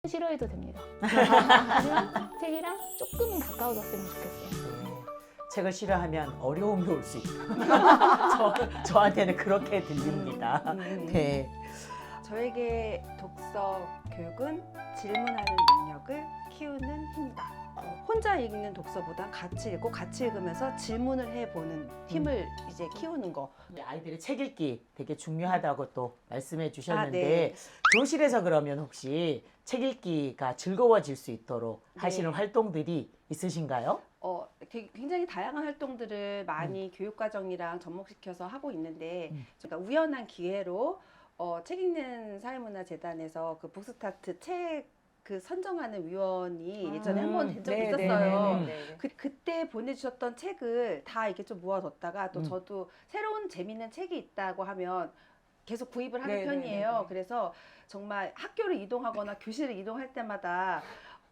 싫어해도 됩니다. 하지만 책이랑 조금은 가까워졌으면 좋겠어요. 책을 싫어하면 어려움이 올 수 있다. 저한테는 그렇게 들립니다. 네. 저에게 독서 교육은 질문하는 능력을 키우는 힘이다. 혼자 읽는 독서보다 같이 읽고 같이 읽으면서 질문을 해보는 힘을 이제 키우는 거. 아이들의 책 읽기 되게 중요하다고 또 말씀해 주셨는데 네. 교실에서 그러면 혹시 책 읽기가 즐거워질 수 있도록 하시는 활동들이 있으신가요? 굉장히 다양한 활동들을 많이 교육과정이랑 접목시켜서 하고 있는데 그러니까 우연한 기회로 책 읽는 사회문화재단에서 그 북스타트 책 그 선정하는 위원이 예전에 한 번 된 적이 있었어요. 그때 보내주셨던 책을 다 이렇게 좀 모아뒀다가 또 저도 새로운 재밌는 책이 있다고 하면 계속 구입을 하는 편이에요. 그래서 정말 학교를 이동하거나 교실을 이동할 때마다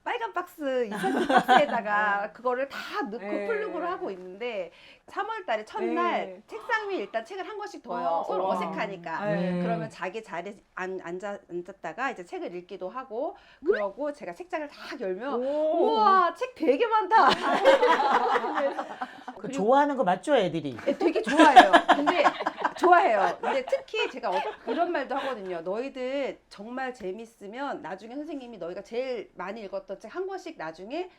빨간 박스, 이산지 박스에다가 그거를 다 넣고 플루그를 하고 있는데 3월 달에 첫날 책상 위에 일단 책을 한 권씩 둬요. 서로 어색하니까. 그러면 자기 자리에 앉았다가 이제 책을 읽기도 하고 그러고 제가 책장을 딱 열면 우와 책 되게 많다. 그 좋아하는 거 맞죠, 애들이? 네, 되게 좋아해요. 근데 좋아해요. 근데 특히 제가 이런 말도 하거든요. 너희들 정말 재밌으면 나중에 선생님이 너희가 제일 많이 읽었던 책 한 권씩 나중에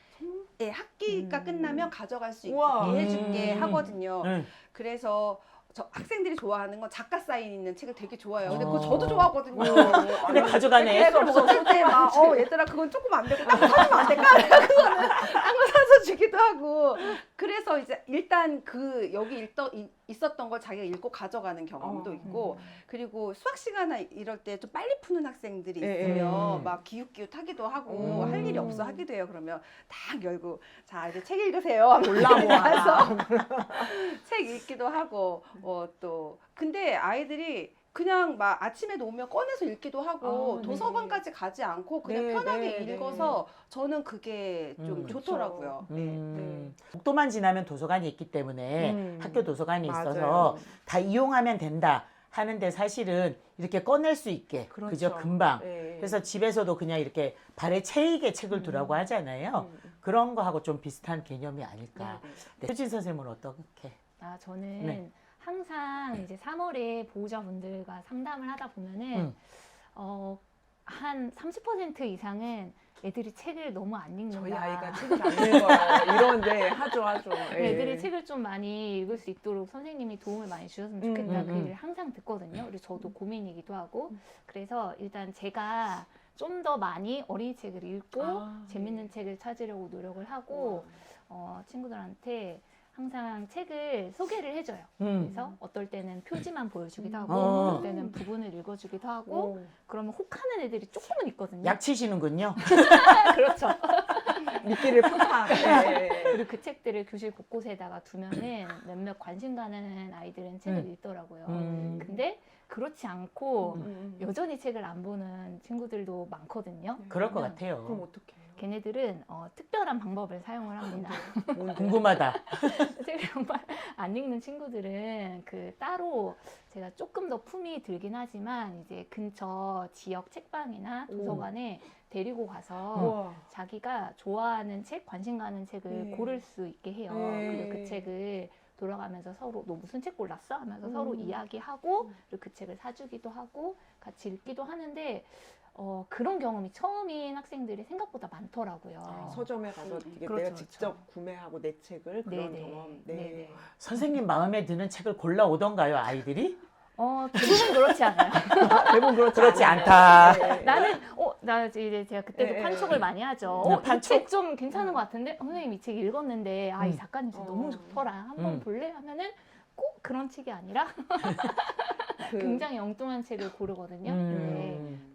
학기가 끝나면 가져갈 수 있게 해줄게 하거든요. 그래서 학생들이 좋아하는 건 작가 사인 있는 책을 되게 좋아해요. 근데 그거 저도 좋아하거든요. 근데 가져가네. 그럼 어쩔 때 막 얘들아 그건 조금 안 되고 딴 거 사주면 안 될까? 그거는 딴 거 사서 주기도 하고. 그래서 이제 일단 그 여기 있었던 걸 자기가 읽고 가져가는 경험도 있고 그리고 수학 시간에 이럴 때 좀 빨리 푸는 학생들이 있으면 막 기웃기웃하기도 하고 할 일이 없어 하기도 해요. 그러면 딱 열고 자 이제 책 읽으세요. 올라와서 책 읽기도 하고 또 근데 아이들이 그냥 막 아침에도 오면 꺼내서 읽기도 하고 도서관까지 가지 않고 그냥 편하게 읽어서 저는 그게 좀 좋더라고요. 복도만 지나면 도서관이 있기 때문에 학교 도서관이 있어서 다 이용하면 된다 하는데 사실은 이렇게 꺼낼 수 있게 그죠 금방 그래서 집에서도 그냥 이렇게 발에 채이게 책을 두라고 하잖아요. 그런 거하고 좀 비슷한 개념이 아닐까. 효진 선생님은 어떻게? 저는 항상 이제 3월에 보호자분들과 상담을 하다 보면은 한 30% 이상은 애들이 책을 너무 안 읽는다. 저희 아이가 책을 안 읽어요. 이런데 하죠. 애들이 책을 좀 많이 읽을 수 있도록 선생님이 도움을 많이 주셨으면 좋겠다. 그 얘기를 항상 듣거든요. 그리고 저도 고민이기도 하고. 그래서 일단 제가 좀 더 많이 어린이 책을 읽고 재밌는 책을 찾으려고 노력을 하고 친구들한테 항상 책을 소개를 해줘요. 그래서 어떨 때는 표지만 보여주기도 하고 어떨 때는 부분을 읽어주기도 하고 그러면 혹하는 애들이 조금은 있거든요. 약치시는군요. 그렇죠. 미끼를 팍팍. 그리고 그 책들을 교실 곳곳에다가 두면은 몇몇 관심 가는 아이들은 책을 읽더라고요. 근데 그렇지 않고 여전히 책을 안 보는 친구들도 많거든요. 그럴 것 같아요. 그럼 어떡해? 걔네들은 특별한 방법을 사용을 합니다. 궁금하다. 책을 정말 안 읽는 친구들은 따로 제가 조금 더 품이 들긴 하지만 이제 근처 지역 책방이나 도서관에 데리고 가서 자기가 좋아하는 책, 관심 가는 책을 고를 수 있게 해요. 그리고 그 책을 돌아가면서 서로 너 무슨 책 골랐어? 하면서 서로 이야기하고 그리고 그 책을 사주기도 하고 같이 읽기도 하는데 그런 경험이 처음인 학생들이 생각보다 많더라고요. 서점에 가서 내가 직접 구매하고 내 책을 그런 경험. 선생님 마음에 드는 책을 골라 오던가요, 아이들이? 대부분 그렇지 않아요. 대부분 그렇지 않다. 나는 나 이제 제가 그때도 판촉을 많이 하죠. 이 책 좀 괜찮은 것 같은데 선생님 이 책 읽었는데 이 작가님 책 너무 좋더라. 한번 볼래? 하면은 꼭 그런 책이 아니라 굉장히 엉뚱한 책을 고르거든요.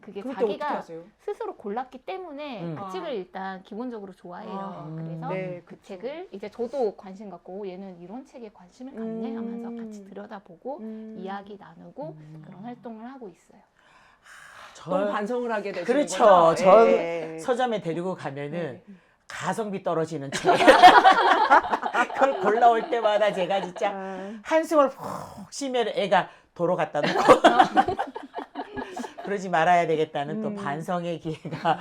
그게 자기가 스스로 골랐기 때문에 그 책을 일단 기본적으로 좋아해요. 그래서 그 책을 이제 저도 관심 갖고 얘는 이런 책에 관심을 갖네 하면서 같이 들여다보고 이야기 나누고 그런 활동을 하고 있어요. 또 반성을 하게 되시는 그렇죠. 서점에 데리고 가면은 가성비 떨어지는 책. 그걸 골라올 때마다 제가 진짜 한숨을 푹 쉬면 애가 도로 갖다 놓고 그러지 말아야 되겠다는 또 반성의 기회가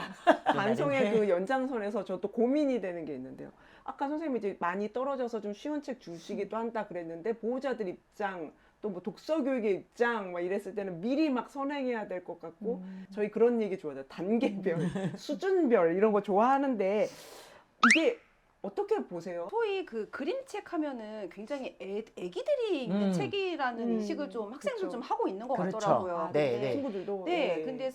반성의 그 연장선에서 저도 고민이 되는 게 있는데요. 아까 선생님이 이제 많이 떨어져서 좀 쉬운 책 주시기도 한다 그랬는데 보호자들 입장 또 뭐 독서 교육의 입장 막 이랬을 때는 미리 막 선행해야 될 것 같고 저희 그런 얘기 좋아해요. 단계별, 수준별 이런 거 좋아하는데 이게 어떻게 보세요? 소위 그 그림책 하면은 굉장히 애기들이 읽는 책이라는 인식을 좀 학생들 그쵸. 좀 하고 있는 것 그렇죠. 같더라고요. 아, 근데 네. 친구들도 네, 근데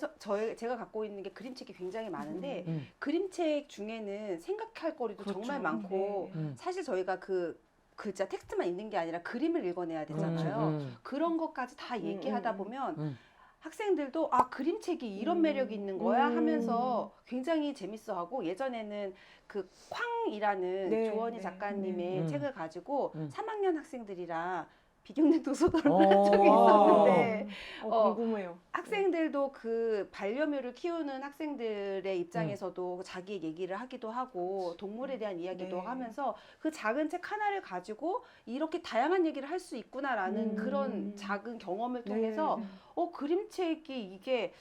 제가 갖고 있는 게 그림책이 굉장히 많은데 그림책 중에는 생각할 거리도 그렇죠. 정말 많고 네. 사실 저희가 그 글자 텍스트만 읽는 게 아니라 그림을 읽어내야 되잖아요. 그런 것까지 다 얘기하다 보면 학생들도 아 그림책이 이런 매력이 있는 거야 하면서 굉장히 재밌어하고 예전에는 그 쾅이라는 네, 조원희 네, 작가님의 네. 책을 가지고 음. 3학년 학생들이랑 비경래 도서관을 오. 간 적이 있었는데 궁금해요. 학생들도 그 반려묘를 키우는 학생들의 입장에서도 자기 얘기를 하기도 하고 동물에 대한 이야기도 네. 하면서 그 작은 책 하나를 가지고 이렇게 다양한 얘기를 할 수 있구나라는 그런 작은 경험을 통해서 네. 그림책이 이게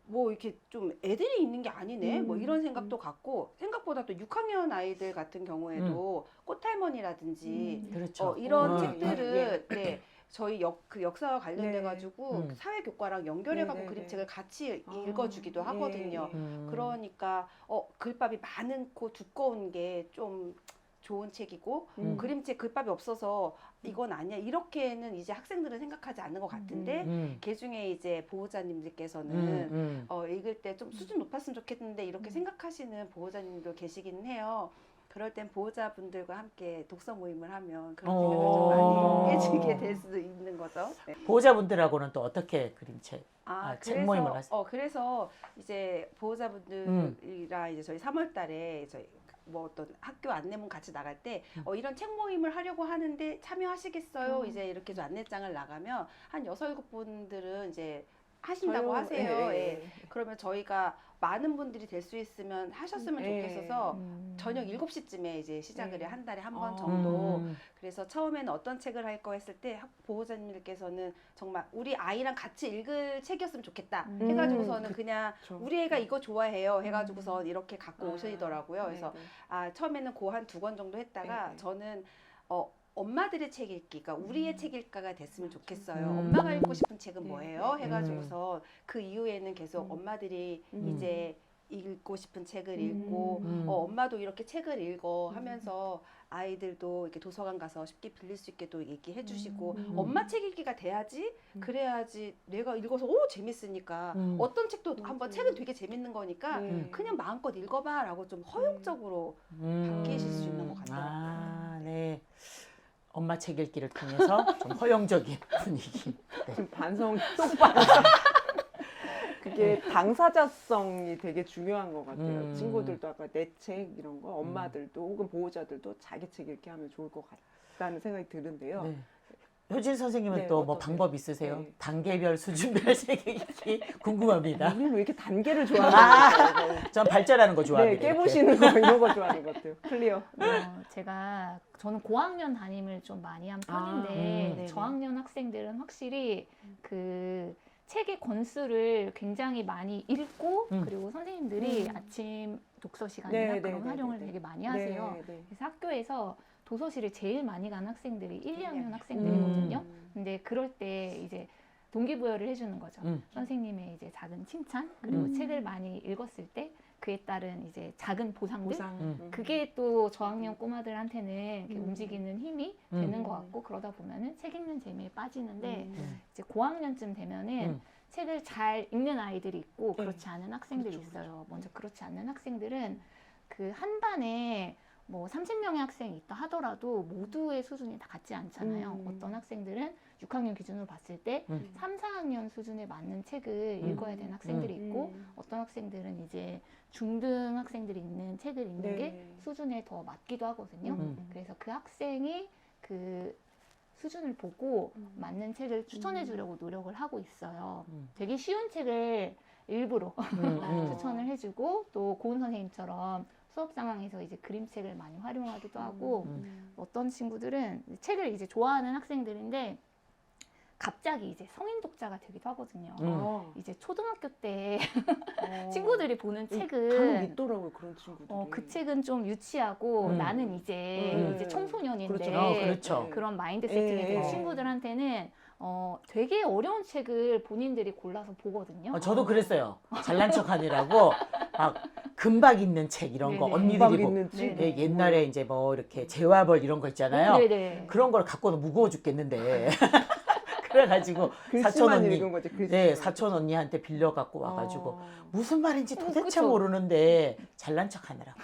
뭐 이렇게 좀 애들이 있는 게 아니네 뭐 이런 생각도 갖고 생각보다 또 6학년 아이들 같은 경우에도 꽃할머니라든지 그렇죠. 이런 어, 책들을 네, 저희 그 역사와 관련돼 가지고 네. 사회교과랑 연결해 갖고 네, 네, 그림책을 같이 아, 읽어주기도 하거든요. 예. 그러니까 글밥이 많고 두꺼운 게 좀 좋은 책이고 그림책 글밥이 없어서 이건 아니야 이렇게는 이제 학생들은 생각하지 않는 것 같은데 그중에 이제 보호자님들께서는 읽을 때 좀 수준 높았으면 좋겠는데 이렇게 생각하시는 보호자님도 계시긴 해요. 그럴 땐 보호자분들과 함께 독서 모임을 하면 그런 생각을 좀 많이 깨지게 될 수도 있는 거죠. 네. 보호자분들하고는 또 어떻게 그림책 책 모임을 하세요? 그래서 이제 보호자분들이랑 이제 저희 3월 달에 저희 뭐 어떤 학교 안내문 같이 나갈 때 이런 책 모임을 하려고 하는데 참여하시겠어요? 이제 이렇게 좀 안내장을 나가면 한 6, 7분들은 이제 하신다고 하세요. 예. 그러면 저희가 많은 분들이 될 수 있으면 하셨으면 좋겠어서 저녁 7시쯤에 이제 시작을 해요. 한 달에 한 번 정도. 그래서 처음에는 어떤 책을 할 거 했을 때 보호자님들께서는 정말 우리 아이랑 같이 읽을 책이었으면 좋겠다 해가지고서는 그냥 우리 애가 이거 좋아해요 해가지고서 이렇게 갖고 오시더라고요. 그래서 처음에는 그 한 2권 정도 했다가 저는 엄마들의 책 읽기, 그러니까 우리의 책 읽기가 됐으면 좋겠어요. 엄마가 읽고 싶은 책은 뭐예요? 해가지고서 그 이후에는 계속 엄마들이 이제 읽고 싶은 책을 읽고 엄마도 이렇게 책을 읽어 하면서 아이들도 이렇게 도서관 가서 쉽게 빌릴 수 있게 또 얘기해 주시고 엄마 책 읽기가 돼야지 그래야지 내가 읽어서 재밌으니까 어떤 책도 한번 책은 되게 재밌는 거니까 그냥 마음껏 읽어봐 라고 좀 허용적으로 바뀌실 수 있는 것 같더라고요. 네. 엄마 책 읽기를 통해서 좀 허용적인 분위기. 네. 지금 반성 똑바로. 그게 당사자성이 되게 중요한 것 같아요. 친구들도 아까 내 책 이런 거, 엄마들도 혹은 보호자들도 자기 책 읽게 하면 좋을 것 같다는 생각이 드는데요. 네. 효진 선생님은 네, 또 뭐 어떠세요? 방법 있으세요? 네. 단계별, 수준별 책 읽기 궁금합니다. 우리는 왜 이렇게 단계를 좋아하는 거예요? 전 발전하는 거 네, 좋아합니다. 깨부시는 거 이런 거 좋아하는 것 같아요. 클리어. 저는 고학년 담임을 좀 많이 한 편인데 저학년 학생들은 확실히 그 책의 권수를 굉장히 많이 읽고 그리고 선생님들이 아침 독서 시간이나 그런 활용을 되게 많이 하세요. 그래서 학교에서 도서실을 제일 많이 간 학생들이 1, 2학년 학생들이거든요. 근데 그럴 때 이제 동기부여를 해주는 거죠. 선생님의 이제 작은 칭찬 그리고 책을 많이 읽었을 때 그에 따른 이제 작은 보상들 그게 또 저학년 꼬마들한테는 이렇게 움직이는 힘이 되는 것 같고 그러다 보면은 책 읽는 재미에 빠지는데 이제 고학년쯤 되면은 책을 잘 읽는 아이들이 있고 그렇지 않은 학생들이 있어요. 먼저 그렇지 않는 학생들은 그 한 반에 뭐 30명의 학생이 있다 하더라도 모두의 수준이 다 같지 않잖아요. 어떤 학생들은 6학년 기준으로 봤을 때 3, 4학년 수준에 맞는 책을 읽어야 되는 학생들이 있고 어떤 학생들은 이제 중등 학생들이 읽는 책을 읽는 게 수준에 더 맞기도 하거든요. 그래서 그 학생이 그 수준을 보고 맞는 책을 추천해 주려고 노력을 하고 있어요. 되게 쉬운 책을 일부러 추천을 해주고 또 고은 선생님처럼 수업 상황에서 이제 그림책을 많이 활용하기도 하고 어떤 친구들은 책을 이제 좋아하는 학생들인데 갑자기 이제 성인 독자가 되기도 하거든요. 어. 이제 초등학교 때 어. 친구들이 보는 간혹 책은 있더라고요 그런 친구들이. 그 책은 좀 유치하고 나는 이제 청소년인데 그렇죠. 그렇죠. 그런 마인드 세팅이 된 예. 친구들한테는 되게 어려운 책을 본인들이 골라서 보거든요. 저도 그랬어요. 잘난 척하느라고 막 금박 있는 책 이런 거 네네. 언니들이 금박 보 있는 책? 네네. 옛날에 이제 뭐 이렇게 재화벌 이런 거 있잖아요. 네네. 그런 걸 갖고는 무거워 죽겠는데 그래가지고 사촌 글씨만 언니 읽은 거지. 글씨만. 네 사촌 언니한테 빌려 갖고 와가지고 어. 무슨 말인지 도대체 그쵸. 모르는데 잘난 척하느라고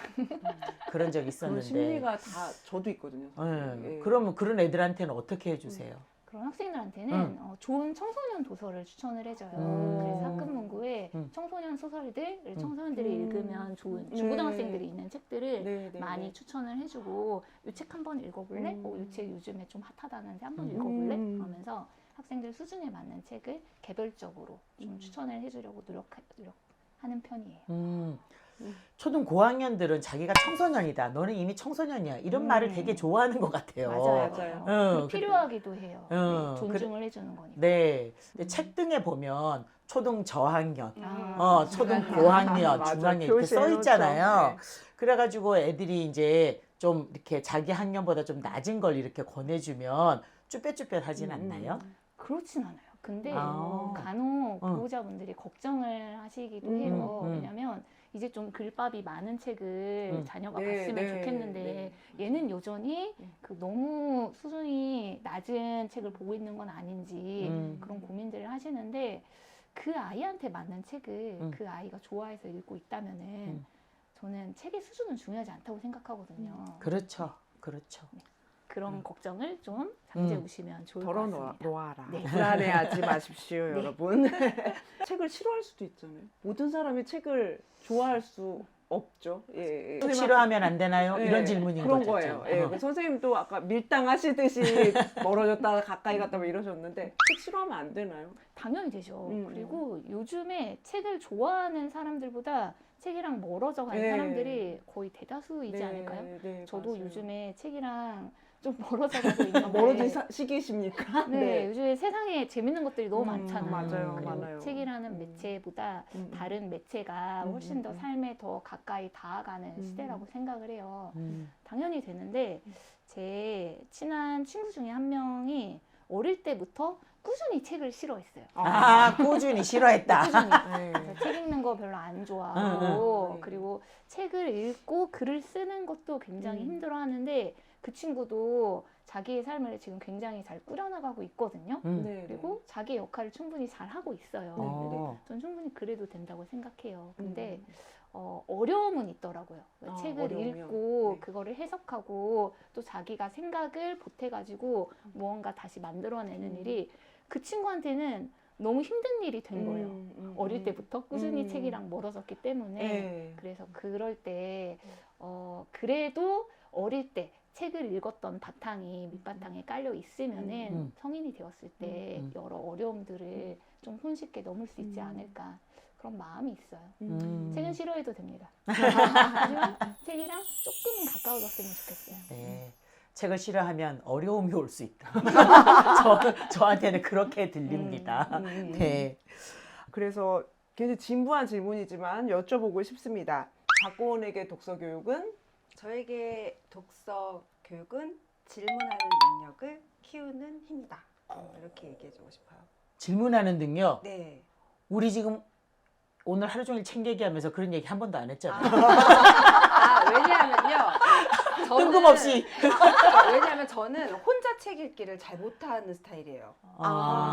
그런 적이 그런 있었는데. 심리가 다 저도 있거든요. 네. 예. 그러면 그런 애들한테는 어떻게 해주세요? 그런 학생들한테는 좋은 청소년 도서를 추천을 해줘요. 그래서 학급 문구에 청소년 소설들, 청소년들이 읽으면 좋은 중고등학생들이 있는 책들을 네, 네, 많이 네. 추천을 해주고 이 책 한번 읽어볼래? 이 책 요즘에 좀 핫하다는데 한번 읽어볼래? 하면서 학생들 수준에 맞는 책을 개별적으로 좀 추천을 해주려고 노력하는 편이에요. 초등 고학년들은 자기가 청소년이다. 너는 이미 청소년이야. 이런 말을 되게 좋아하는 것 같아요. 맞아요. 맞아요. 필요하기도 해요. 응, 네, 존중을 해주는 거니까. 네. 근데 책 등에 보면 초등 저학년, 아, 초등 고학년, 맞아. 중학년 이렇게 써 표시해놓죠. 있잖아요. 네. 그래가지고 애들이 이제 좀 이렇게 자기 학년보다 좀 낮은 걸 이렇게 권해주면 쭈뼛쭈뼛 하진 않나요? 그렇진 않아요. 근데 아. 간혹 보호자분들이 걱정을 하시기도 해요. 음. 왜냐면 이제 좀 글밥이 많은 책을 자녀가 네, 봤으면 네, 좋겠는데 얘는 여전히 그 너무 수준이 낮은 책을 보고 있는 건 아닌지 그런 고민들을 하시는데 그 아이한테 맞는 책을 그 아이가 좋아해서 읽고 있다면은 저는 책의 수준은 중요하지 않다고 생각하거든요. 그렇죠. 그렇죠. 그런 걱정을 좀 잠재우시면 좋을 것 덜어 같습니다. 놓아라. 네. 불안해하지 마십시오, 네. 여러분. 책을 싫어할 수도 있잖아요. 모든 사람이 책을 좋아할 수 없죠. 예, 예. 싫어하면 안 되나요? 예, 이런 질문인 그런 거죠. 거예요. 예, 그 선생님도 아까 밀당하시듯이 멀어졌다가 가까이 갔다 뭐 이러셨는데 책 싫어하면 안 되나요? 당연히 되죠. 음. 그리고 요즘에 책을 좋아하는 사람들보다 책이랑 멀어져 간 네. 사람들이 거의 대다수이지 네, 않을까요? 네, 저도 맞아요. 요즘에 책이랑 좀 멀어져 가고 있는데 멀어진 시기십니까? 네, 요즘에 세상에 재밌는 것들이 너무 많잖아요. 맞아요, 그리고 많아요. 책이라는 매체보다 다른 매체가 훨씬 더 삶에 더 가까이 닿아가는 시대라고 생각을 해요. 당연히 되는데 제 친한 친구 중에 한 명이 어릴 때부터 꾸준히 책을 싫어했어요. 꾸준히 싫어했다. 꾸준히. 네. 그래서 책 읽는 거 별로 안 좋아하고 네. 그리고 책을 읽고 글을 쓰는 것도 굉장히 힘들어하는데 그 친구도 자기의 삶을 지금 굉장히 잘 꾸려나가고 있거든요. 네, 그리고 자기의 역할을 충분히 잘 하고 있어요. 어. 전 충분히 그래도 된다고 생각해요. 근데 어려움은 있더라고요. 책을 어려움이요? 읽고 네. 그거를 해석하고 또 자기가 생각을 보태가지고 무언가 다시 만들어내는 일이 그 친구한테는 너무 힘든 일이 된 거예요. 어릴 때부터 꾸준히 책이랑 멀어졌기 때문에 네. 그래서 그럴 때 그래도 어릴 때 책을 읽었던 바탕이 밑바탕에 깔려 있으면은 성인이 되었을 때 여러 어려움들을 좀 손쉽게 넘을 수 있지 않을까 그런 마음이 있어요. 책은 싫어해도 됩니다. 하지만 책이랑 조금은 가까워졌으면 좋겠어요. 네. 책을 싫어하면 어려움이 올 수 있다. 저한테는 그렇게 들립니다. 네. 그래서 굉장히 진부한 질문이지만 여쭤보고 싶습니다. 박고은에게 독서 교육은? 저에게 독서 교육은 질문하는 능력을 키우는 힘이다. 이렇게 얘기해주고 싶어요. 질문하는 능력. 네. 우리 지금 오늘 하루 종일 책 얘기하면서 그런 얘기 한 번도 안 했잖아요. 왜냐하면요. 저는, 뜬금없이. 왜냐하면 저는 혼자 책 읽기를 잘 못하는 스타일이에요.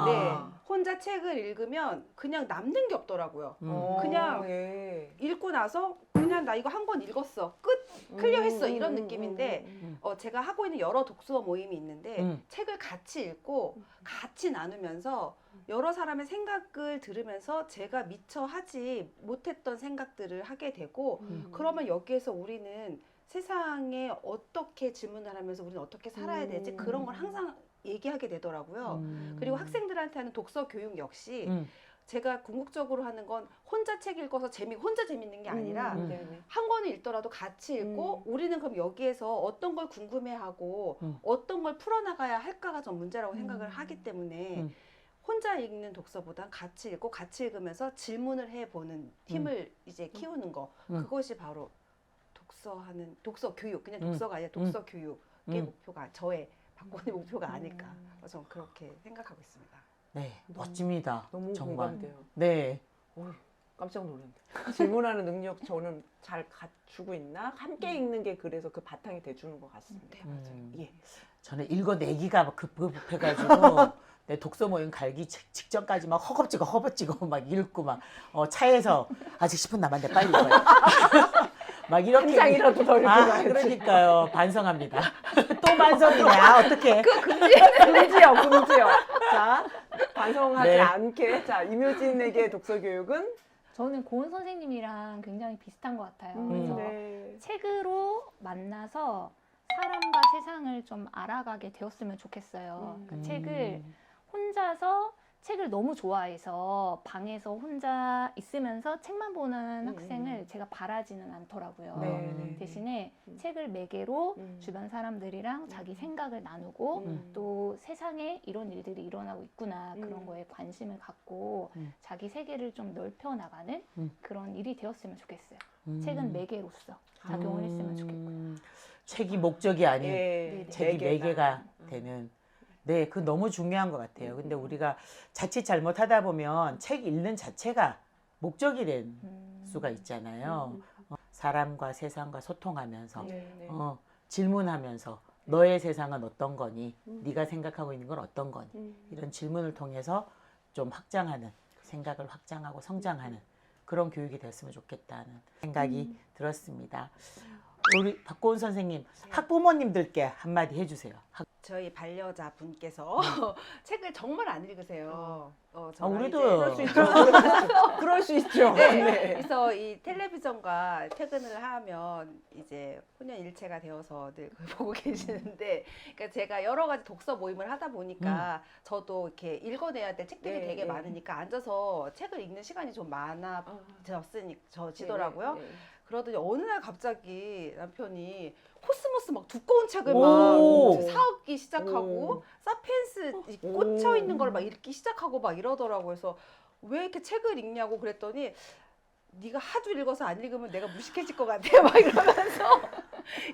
네. 혼자 책을 읽으면 그냥 남는 게 없더라고요. 그냥 예. 읽고 나서 그냥 나 이거 한 권 읽었어. 끝. 클리어했어. 이런 느낌인데 제가 하고 있는 여러 독서 모임이 있는데 책을 같이 읽고 같이 나누면서 여러 사람의 생각을 들으면서 제가 미처 하지 못했던 생각들을 하게 되고 그러면 여기에서 우리는 세상에 어떻게 질문을 하면서 우리는 어떻게 살아야 되지? 그런 걸 항상 얘기하게 되더라고요. 그리고 학생들한테 하는 독서 교육 역시 제가 궁극적으로 하는 건 혼자 책 읽어서 혼자 재밌는 게 아니라 한 권을 읽더라도 같이 읽고 우리는 그럼 여기에서 어떤 걸 궁금해하고 어떤 걸 풀어나가야 할까가 전 문제라고 생각을 하기 때문에 혼자 읽는 독서보단 같이 읽고 같이 읽으면서 질문을 해보는 힘을 이제 키우는 거 그것이 바로 독서 교육 그냥 독서가 아니라 독서 교육의 목표가 저의 박고은의 목표가 아닐까 저는 그렇게 생각하고 있습니다. 네, 멋집니다. 너무 정말. 공감돼요. 네. 깜짝 놀랐네. 질문하는 능력 저는 잘 갖추고 있나? 함께 읽는 게 그래서 그 바탕이 돼주는 것 같습니다. 네, 맞아요. 예. 저는 읽어내기가 급급해가지고 내 독서 모임 갈기 직전까지 막 허겁지겁 막 읽고 막 차에서 아직 10분 남았는데 빨리 읽어요. 막 이렇게 한 장이라도 더 읽고 아, 가야지. 그러니까요. 반성합니다. 또 반성이냐 어떻게? 금지요. 자, 반성하지 네. 않게. 자, 임효진에게 독서 교육은 저는 고은 선생님이랑 굉장히 비슷한 것 같아요. 그래서 네. 책으로 만나서 사람과 세상을 좀 알아가게 되었으면 좋겠어요. 그러니까 책을 혼자서 책을 너무 좋아해서 방에서 혼자 있으면서 책만 보는 학생을 제가 바라지는 않더라고요. 네. 대신에 책을 매개로 주변 사람들이랑 자기 생각을 나누고 또 세상에 이런 일들이 일어나고 있구나 그런 거에 관심을 갖고 자기 세계를 좀 넓혀 나가는 그런 일이 되었으면 좋겠어요. 책은 매개로서 작용을 했으면 좋겠고요. 책이 목적이 아닌 네. 책이 매개가 되는. 네, 그 너무 중요한 것 같아요. 근데 우리가 자칫 잘못하다 보면 책 읽는 자체가 목적이 된 수가 있잖아요. 사람과 세상과 소통하면서 네. 질문하면서 너의 세상은 어떤 거니? 네가 생각하고 있는 건 어떤 거니? 이런 질문을 통해서 좀 확장하는 생각을 확장하고 성장하는 그런 교육이 됐으면 좋겠다는 생각이 들었습니다. 우리 박고은 선생님, 학부모님들께 한마디 해주세요. 저희 반려자 분께서 책을 정말 안 읽으세요. 저랑 우리도 이제 그럴 수 있죠. 그럴 수 있죠. 네. 네. 그래서 이 텔레비전과 퇴근을 하면 이제 혼연일체가 되어서 늘 그걸 보고 계시는데, 그러니까 제가 여러 가지 독서 모임을 하다 보니까 저도 이렇게 읽어내야 될 책들이 네, 되게 네. 많으니까 앉아서 책을 읽는 시간이 좀 많아지더라고요. 네. 그러더니 어느 날 갑자기 남편이 코스모스 막 두꺼운 책을 오. 막 사오기 시작하고 오. 사피엔스 이 꽂혀 있는 걸 막 읽기 시작하고 막 이러더라고요. 그래서 왜 이렇게 책을 읽냐고 그랬더니 네가 하도 읽어서 안 읽으면 내가 무식해질 것 같아 막 이러면서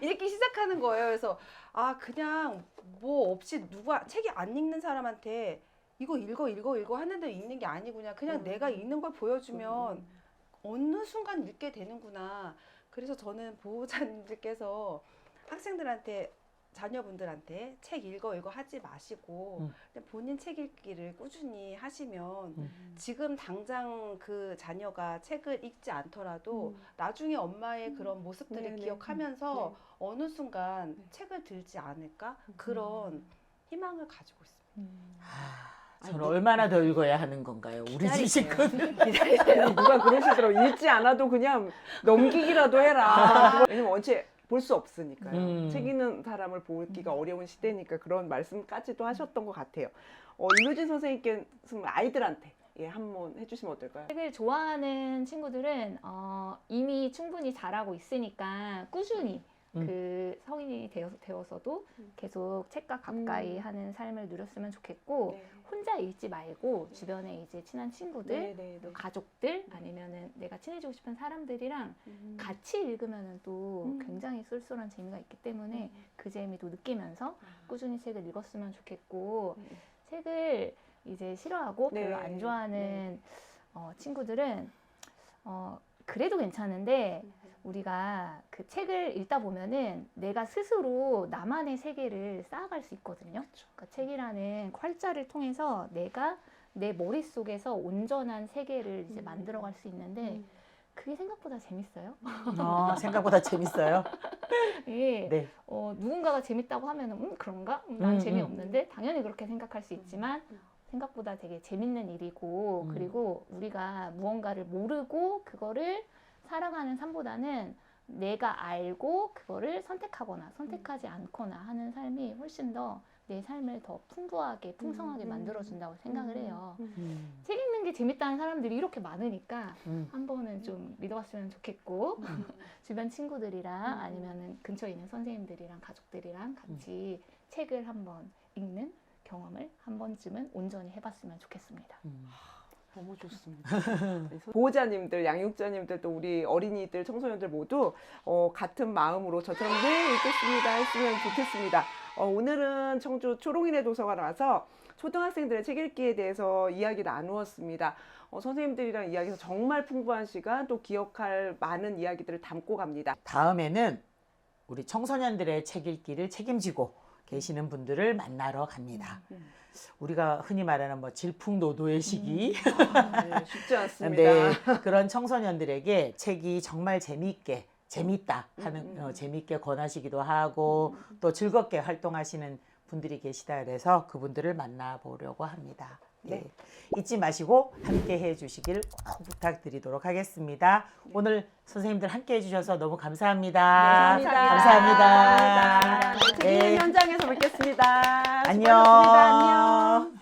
읽기 시작하는 거예요. 그래서 아 그냥 뭐 없이 누가 책이 안 읽는 사람한테 이거 읽어 하는데 읽는 게 아니구나. 그냥 내가 읽는 걸 보여주면 어느 순간 읽게 되는구나. 그래서 저는 보호자님들께서 학생들한테 자녀분들한테 책 읽어 하지 마시고 그냥 본인 책 읽기를 꾸준히 하시면 지금 당장 그 자녀가 책을 읽지 않더라도 나중에 엄마의 그런 모습들을 네네. 기억하면서 어느 순간 책을 들지 않을까 그런 희망을 가지고 있습니다. 저는 얼마나 더 읽어야 하는 건가요? 우리 집 식구들. 기다리세요. 누가 그러시더라고. 읽지 않아도 그냥 넘기기라도 해라. 왜냐면 원체 볼 수 없으니까요. 책 읽는 사람을 보기가 어려운 시대니까 그런 말씀까지도 하셨던 것 같아요. 임효진 선생님께서 아이들한테 한번 해주시면 어떨까요? 책을 좋아하는 친구들은 이미 충분히 잘하고 있으니까 꾸준히 그 성인이 되어서도 계속 책과 가까이 하는 삶을 누렸으면 좋겠고 네. 혼자 읽지 말고 주변에 이제 친한 친구들, 또 가족들 아니면은 내가 친해지고 싶은 사람들이랑 같이 읽으면은 또 굉장히 쏠쏠한 재미가 있기 때문에 그 재미도 느끼면서 꾸준히 책을 읽었으면 좋겠고 책을 이제 싫어하고 별로 안 좋아하는 친구들은 그래도 괜찮은데 우리가 그 책을 읽다 보면은 내가 스스로 나만의 세계를 쌓아갈 수 있거든요. 그러니까 책이라는 활자를 통해서 내가 내 머릿속에서 온전한 세계를 이제 만들어갈 수 있는데 그게 생각보다 재밌어요. 생각보다 재밌어요. 예. 네. 누군가가 재밌다고 하면은 그런가? 난 재미없는데 당연히 그렇게 생각할 수 있지만 생각보다 되게 재밌는 일이고 그리고 우리가 무언가를 모르고 그거를 살아가는 삶보다는 내가 알고 그거를 선택하거나 선택하지 않거나 하는 삶이 훨씬 더 내 삶을 더 풍부하게 풍성하게 만들어준다고 생각을 해요. 책 읽는 게 재밌다는 사람들이 이렇게 많으니까 한 번은 좀 믿어봤으면 좋겠고 주변 친구들이랑 아니면은 근처에 있는 선생님들이랑 가족들이랑 같이 책을 한번 읽는 경험을 한 번쯤은 온전히 해봤으면 좋겠습니다. 너무 좋습니다. 보호자님들, 양육자님들, 또 우리 어린이들, 청소년들 모두 같은 마음으로 저처럼 네 읽겠습니다 했으면 좋겠습니다. 오늘은 청주 초롱이네 도서관 와서 초등학생들의 책 읽기에 대해서 이야기 나누었습니다. 선생님들이랑 이야기해서 정말 풍부한 시간, 또 기억할 많은 이야기들을 담고 갑니다. 다음에는 우리 청소년들의 책 읽기를 책임지고 계시는 분들을 만나러 갑니다. 우리가 흔히 말하는 뭐 질풍노도의 시기 네, 쉽지 않습니다. 네, 그런 청소년들에게 책이 정말 재미있다 하는 재미있게 권하시기도 하고 또 즐겁게 활동하시는 분들이 계시다 그래서 그분들을 만나보려고 합니다. 네. 잊지 마시고 함께 해주시길 꼭 부탁드리도록 하겠습니다. 오늘 선생님들 함께 해주셔서 너무 감사합니다. 네, 감사합니다. 네, 책 읽는 현장에서 뵙겠습니다. 안녕. 수고하셨습니다. 안녕.